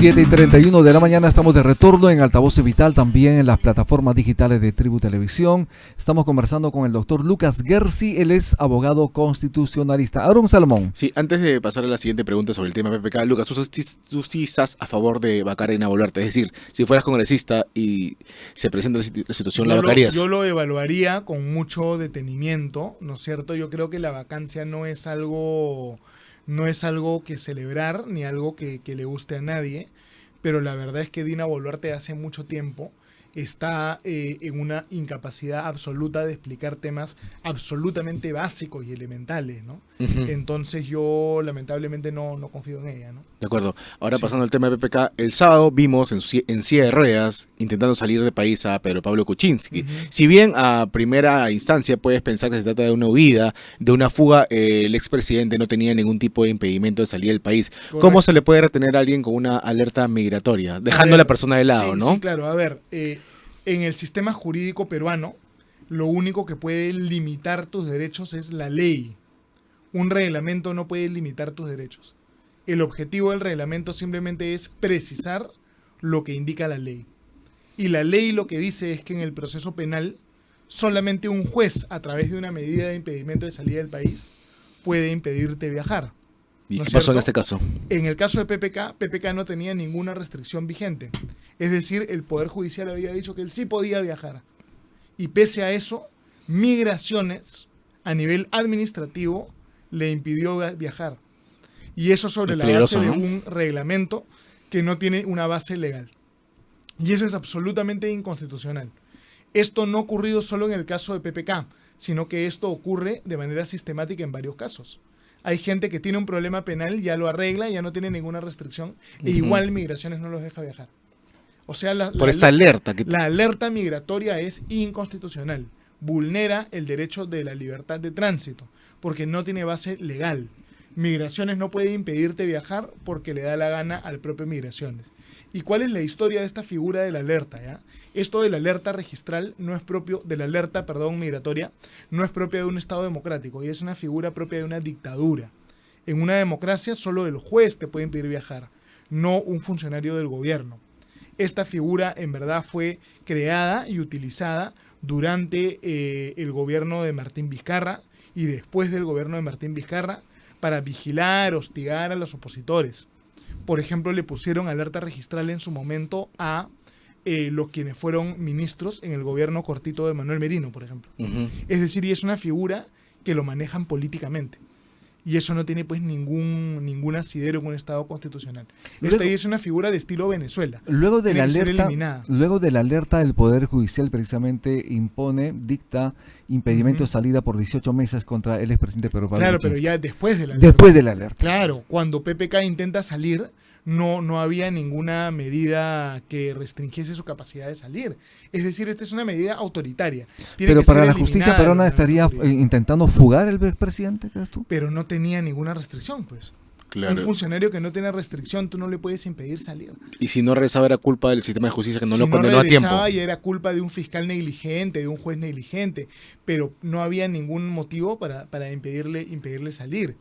7:31 de la mañana, estamos de retorno en Altavoz Vital, también en las plataformas digitales de Tribu Televisión. Estamos conversando con el doctor Lucas Gersi, él es abogado constitucionalista. Aaron Salomón. Sí, antes de pasar a la siguiente pregunta sobre el tema PPK, Lucas, tú sí estás a favor de vacar e Boluarte. Es decir, si fueras congresista y se presenta la situación, ¿la vacarías? Yo lo evaluaría con mucho detenimiento, ¿no es cierto? Yo creo que la vacancia no es algo que celebrar ni algo que le guste a nadie, pero la verdad es que Dina Boluarte hace mucho tiempo está en una incapacidad absoluta de explicar temas absolutamente básicos y elementales, ¿no? Entonces yo lamentablemente no confío en ella, ¿no? De acuerdo. Ahora pasando al tema de PPK, el sábado vimos en silla de ruedas intentando salir del país a Pedro Pablo Kuczynski. Si bien a primera instancia puedes pensar que se trata de una huida, de una fuga, el expresidente no tenía ningún tipo de impedimento de salir del país. Correcto. ¿Cómo se le puede retener a alguien con una alerta migratoria? Dejando a la persona de lado, ¿no? Sí, claro. A ver, en el sistema jurídico peruano, lo único que puede limitar tus derechos es la ley. Un reglamento no puede limitar tus derechos. El objetivo del reglamento simplemente es precisar lo que indica la ley. Y la ley lo que dice es que en el proceso penal, solamente un juez, a través de una medida de impedimento de salida del país, puede impedirte viajar. ¿Y qué pasó en este caso? En el caso de PPK no tenía ninguna restricción vigente. Es decir, el Poder Judicial había dicho que él sí podía viajar. Y pese a eso, Migraciones, a nivel administrativo, le impidió viajar. Y eso sobre la base de un reglamento que no tiene una base legal. Y eso es absolutamente inconstitucional. Esto no ha ocurrido solo en el caso de PPK, sino que esto ocurre de manera sistemática en varios casos. Hay gente que tiene un problema penal, ya lo arregla, ya no tiene ninguna restricción, e igual Migraciones no los deja viajar. O sea, la alerta migratoria es inconstitucional. Vulnera el derecho de la libertad de tránsito, porque no tiene base legal. Migraciones no puede impedirte viajar porque le da la gana al propio Migraciones. ¿Y cuál es la historia de esta figura de la alerta? ¿Ya? Esto de la alerta registral no es propio, de la alerta, migratoria, no es propia de un Estado democrático y es una figura propia de una dictadura. En una democracia solo el juez te puede impedir viajar, no un funcionario del gobierno. Esta figura en verdad fue creada y utilizada durante el gobierno de Martín Vizcarra y después del gobierno de Martín Vizcarra para vigilar, hostigar a los opositores. Por ejemplo, le pusieron alerta registral en su momento a los quienes fueron ministros en el gobierno cortito de Manuel Merino, por ejemplo. Es decir, y es una figura que lo manejan políticamente. Y eso no tiene pues ningún asidero en un Estado constitucional. Esta es una figura de estilo Venezuela. Luego de la alerta, el Poder Judicial precisamente dicta impedimento de salida por 18 meses contra el expresidente Pedro Pablo Kuczynski. Claro, pero ya después de la alerta. Después de la alerta. Claro, cuando PPK intenta salir, no había ninguna medida que restringiese su capacidad de salir. Es decir, esta es una medida autoritaria. Pero para la justicia peruana estaría intentando fugar el expresidente, ¿crees tú? Pero no tenía ninguna restricción, pues. Claro. Un funcionario que no tiene restricción, tú no le puedes impedir salir. Y si no regresaba, era culpa del sistema de justicia que no lo condenó a tiempo. Y era culpa de un fiscal negligente, de un juez negligente, pero no había ningún motivo para impedirle salir.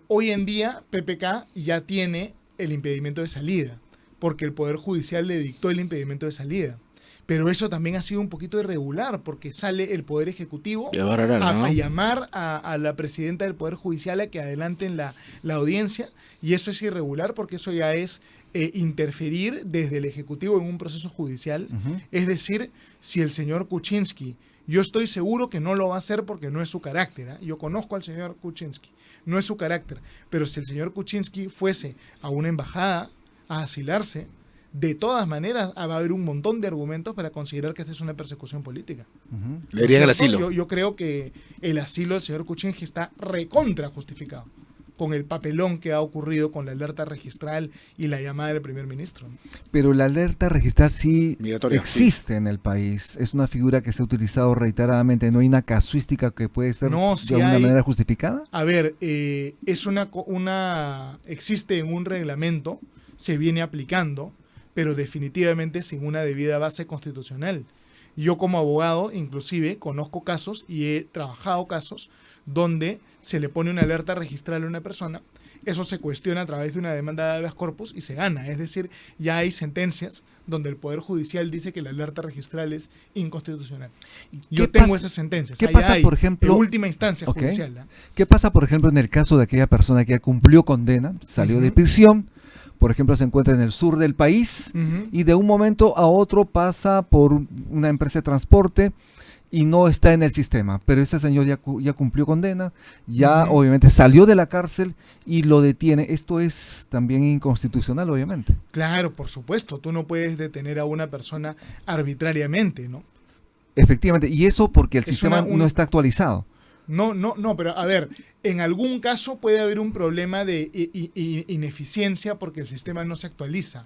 Hoy en día PPK ya tiene el impedimento de salida, porque el Poder Judicial le dictó el impedimento de salida. Pero eso también ha sido un poquito irregular, porque sale el Poder Ejecutivo a llamar a la presidenta del Poder Judicial a que adelanten la audiencia, y eso es irregular porque eso ya es interferir desde el Ejecutivo en un proceso judicial. Es decir, si el señor Kuczynski, yo estoy seguro que no lo va a hacer porque no es su carácter, yo conozco al señor Kuczynski, no es su carácter, pero si el señor Kuczynski fuese a una embajada a asilarse, de todas maneras va a haber un montón de argumentos para considerar que esta es una persecución política. Le darían el asilo. Yo creo que el asilo del señor Kuczynski está recontra justificado con el papelón que ha ocurrido con la alerta registral y la llamada del primer ministro. Pero la alerta registral sí migratoria, existe en el país. Es una figura que se ha utilizado reiteradamente. ¿No hay una casuística que puede ser de alguna manera justificada? A ver, es existe en un reglamento, se viene aplicando, pero definitivamente sin una debida base constitucional. Yo como abogado, inclusive, conozco casos y he trabajado casos donde se le pone una alerta registral a una persona, eso se cuestiona a través de una demanda de habeas corpus y se gana. Es decir, ya hay sentencias donde el Poder Judicial dice que la alerta registral es inconstitucional. Yo tengo esas sentencias. ¿Qué Allá pasa, hay, por ejemplo? en última instancia Ok. judicial, ¿ah? ¿Qué pasa, por ejemplo, en el caso de aquella persona que ya cumplió condena, salió de Ujú. prisión, por ejemplo, se encuentra en el sur del país Ujú. y de un momento a otro pasa por una empresa de transporte y no está en el sistema, pero ese señor ya cumplió condena, ya Ujú. obviamente salió de la cárcel y lo detiene? Esto es también inconstitucional, obviamente. Claro, por supuesto. Tú no puedes detener a una persona arbitrariamente, ¿no? Efectivamente, y eso porque el Es sistema una- un- no está actualizado. No, pero a ver, en algún caso puede haber un problema de ineficiencia porque el sistema no se actualiza.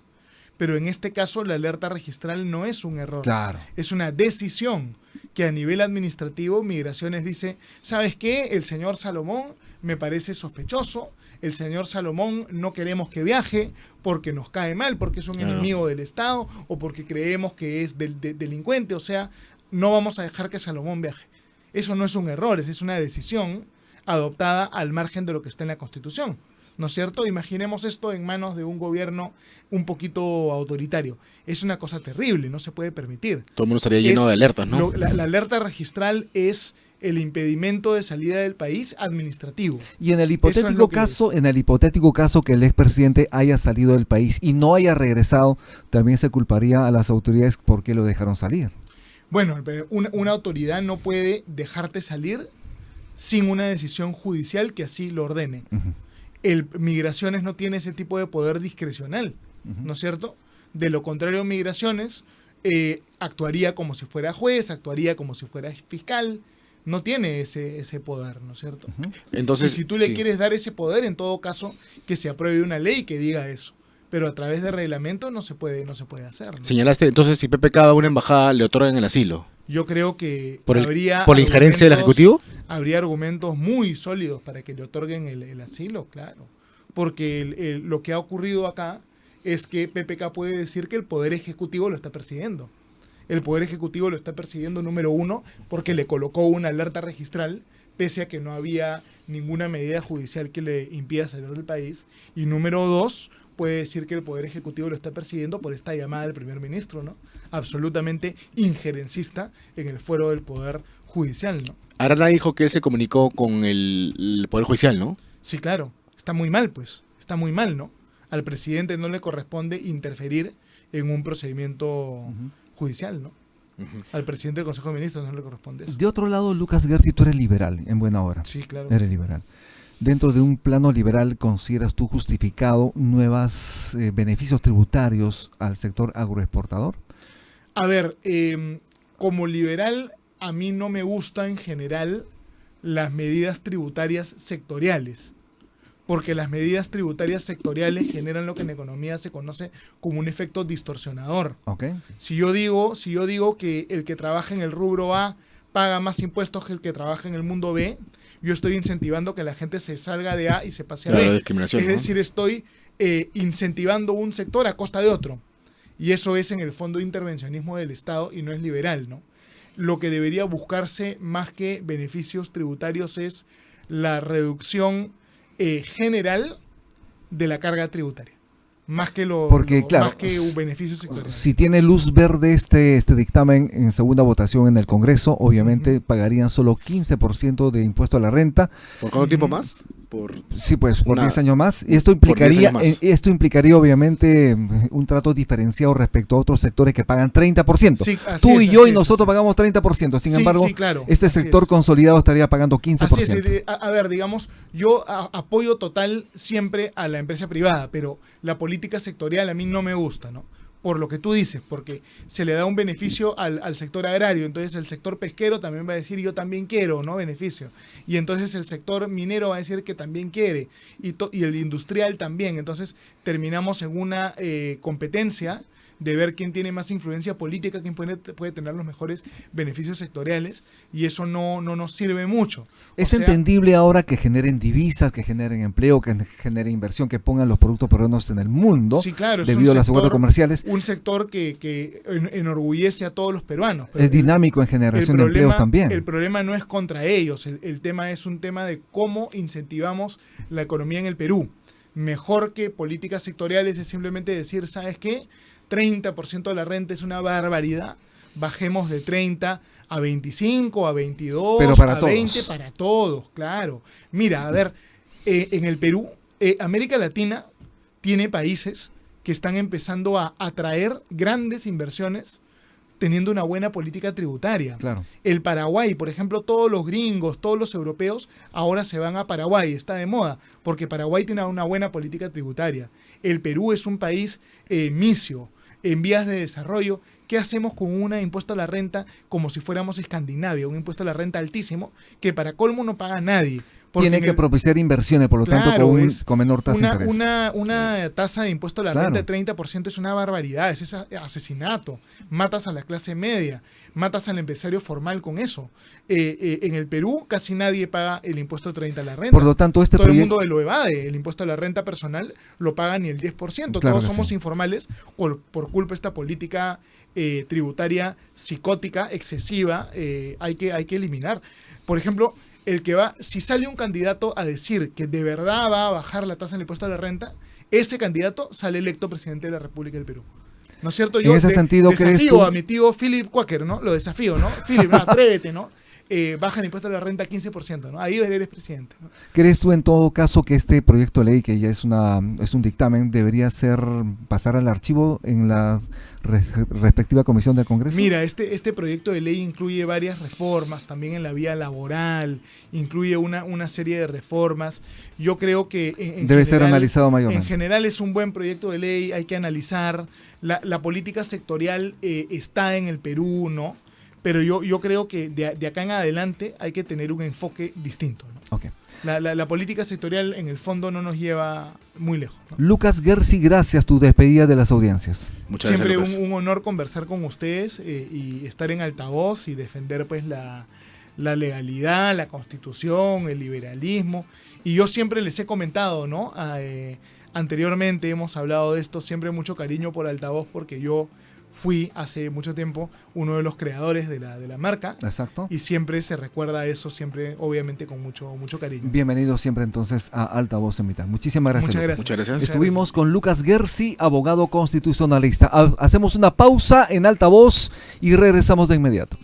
Pero en este caso la alerta registral no es un error. Claro. Es una decisión que a nivel administrativo Migraciones dice, ¿sabes qué? El señor Salomón me parece sospechoso, el señor Salomón no queremos que viaje porque nos cae mal, porque es un Claro. enemigo del Estado o porque creemos que es delincuente, o sea, no vamos a dejar que Salomón viaje. Eso no es un error, es una decisión adoptada al margen de lo que está en la Constitución. ¿No es cierto? Imaginemos esto en manos de un gobierno un poquito autoritario. Es una cosa terrible, no se puede permitir. Todo el mundo estaría lleno Es- de alertas, ¿no? La alerta registral es el impedimento de salida del país administrativo. Y en el Eso es hipotético lo que caso, en el hipotético caso que el expresidente haya salido del país y no haya regresado, también se culparía a las autoridades porque lo dejaron salir. Bueno, pero una autoridad no puede dejarte salir sin una decisión judicial que así lo ordene. Ujú, El Migraciones no tiene ese tipo de poder discrecional, ujú. ¿no es cierto? De lo contrario, Migraciones actuaría como si fuera juez, actuaría como si fuera fiscal, no tiene ese poder, ¿no es cierto? Entonces, y si tú le sí. quieres dar ese poder, en todo caso, que se apruebe una ley que diga eso. Pero a través de reglamento no se puede hacer, ¿no? Señalaste, entonces, si PPK va a una embajada, le otorgan el asilo. Yo creo que ¿Por habría la injerencia del argumentos- Ejecutivo? Habría argumentos muy sólidos para que le otorguen el asilo, claro. Porque lo que ha ocurrido acá es que PPK puede decir que el Poder Ejecutivo lo está persiguiendo. El Poder Ejecutivo lo está persiguiendo, número uno, porque le colocó una alerta registral, pese a que no había ninguna medida judicial que le impida salir del país. Y número dos, puede decir que el Poder Ejecutivo lo está persiguiendo por esta llamada del primer ministro, ¿no? Absolutamente injerencista en el fuero del Poder Judicial, ¿no? Arana dijo que él se comunicó con el Poder Judicial, ¿no? Sí, claro. Está muy mal, pues. Está muy mal, ¿no? Al presidente no le corresponde interferir en un procedimiento judicial, ¿no? Ujú. Al presidente del Consejo de Ministros no le corresponde eso. De otro lado, Lucas Gersi, tú eres liberal, en buena hora. Sí, claro. Eres liberal. Dentro de un plano liberal, ¿consideras tú justificado nuevos beneficios tributarios al sector agroexportador? A ver, como liberal, a mí no me gustan en general las medidas tributarias sectoriales, porque las medidas tributarias sectoriales generan lo que en economía se conoce como un efecto distorsionador. ¿Ok? Si yo digo que el que trabaja en el rubro A paga más impuestos que el que trabaja en el mundo B, yo estoy incentivando que la gente se salga de A y se pase a Claro, B. discriminación, Es ¿no? decir, estoy incentivando un sector a costa de otro. Y eso es en el fondo intervencionismo del Estado y no es liberal, ¿no? Lo que debería buscarse más que beneficios tributarios es la reducción general de la carga tributaria. Más que Claro, más que un beneficio sectorial. Si tiene luz verde este dictamen en segunda votación en el Congreso, obviamente pagarían solo 15% de impuesto a la renta. ¿Por cuánto tiempo más? Por... Sí, pues por Una- 10 años más. Y esto por 10 implicaría, años más. esto implicaría obviamente un trato diferenciado respecto a otros sectores que pagan 30%. Sí, así Tú es, y yo así y es, nosotros así es. pagamos 30%. Sin Sí, embargo, sí, claro, este así sector es. consolidado estaría pagando 15%. Así es, a ver, digamos, yo apoyo total siempre a la empresa privada, pero la política sectorial a mí no me gusta, ¿no? Por lo que tú dices, porque se le da un beneficio al sector agrario, entonces el sector pesquero también va a decir yo también quiero, ¿no? Beneficio. Y entonces el sector minero va a decir que también quiere, y el industrial también. Entonces terminamos en una competencia de ver quién tiene más influencia política, quién puede tener los mejores beneficios sectoriales, y eso no nos sirve mucho. Es entendible ahora que generen divisas, que generen empleo, que generen inversión, que pongan los productos peruanos en el mundo, sí, claro, debido a las acuerdos comerciales. Un sector que enorgullece a todos los peruanos. Es dinámico en generación de empleos también. El problema no es contra ellos, el tema es un tema de cómo incentivamos la economía en el Perú. Mejor que políticas sectoriales es simplemente decir, ¿sabes qué? 30% de la renta es una barbaridad, bajemos de 30 a 25, a 22, pero para a todos. 20, para todos, claro. Mira, a ver, en el Perú, América Latina tiene países que están empezando a atraer grandes inversiones teniendo una buena política tributaria. Claro. El Paraguay, por ejemplo, todos los gringos, todos los europeos, ahora se van a Paraguay, está de moda, porque Paraguay tiene una buena política tributaria. El Perú es un país misio, en vías de desarrollo. ¿Qué hacemos con un impuesto a la renta como si fuéramos Escandinavia? Un impuesto a la renta altísimo, que para colmo no paga nadie. Tiene que propiciar inversiones, por lo tanto, con menor tasa de interés. Una tasa de impuesto a la renta de 30% es una barbaridad, es asesinato. Matas a la clase media, matas al empresario formal con eso. En el Perú casi nadie paga el impuesto 30 a la renta. Por lo tanto, todo el mundo lo evade. El impuesto a la renta personal lo paga ni el 10%. Claro, todos somos informales por culpa de esta política tributaria psicótica, excesiva, hay que eliminar. Por ejemplo, si sale un candidato a decir que de verdad va a bajar la tasa del impuesto a la renta, ese candidato sale electo presidente de la República del Perú. ¿No es cierto? Yo en ese sentido, desafío a mi tío Philip Quaker, ¿no? Lo desafío, ¿no? Philip, no, atrévete, ¿no? Baja el impuesto a la renta 15%, ¿no? Ahí eres presidente, ¿no? ¿Crees tú en todo caso que este proyecto de ley, que ya es un dictamen, debería pasar al archivo en la respectiva comisión del Congreso? Mira, este proyecto de ley incluye varias reformas, también en la vía laboral, incluye una serie de reformas. Yo creo que debe ser analizado mayormente. En general es un buen proyecto de ley, hay que analizar. La política sectorial está en el Perú, ¿no? Pero yo creo que de acá en adelante hay que tener un enfoque distinto, ¿no? Okay. La política sectorial en el fondo no nos lleva muy lejos, ¿no? Lucas Gersi, gracias, tu despedida de las audiencias. Muchas gracias, Siempre Lucas. un honor conversar con ustedes y estar en altavoz y defender pues la legalidad, la constitución, el liberalismo. Y yo siempre les he comentado, ¿no? Anteriormente hemos hablado de esto, siempre mucho cariño por altavoz porque yo fui hace mucho tiempo uno de los creadores de la marca. Exacto. Y siempre se recuerda eso, siempre obviamente con mucho cariño. Bienvenido siempre entonces a Altavoz en Vital. Muchísimas gracias. Muchas gracias. Estuvimos con Lucas Gersi, abogado constitucionalista. Hacemos una pausa en Altavoz y regresamos de inmediato.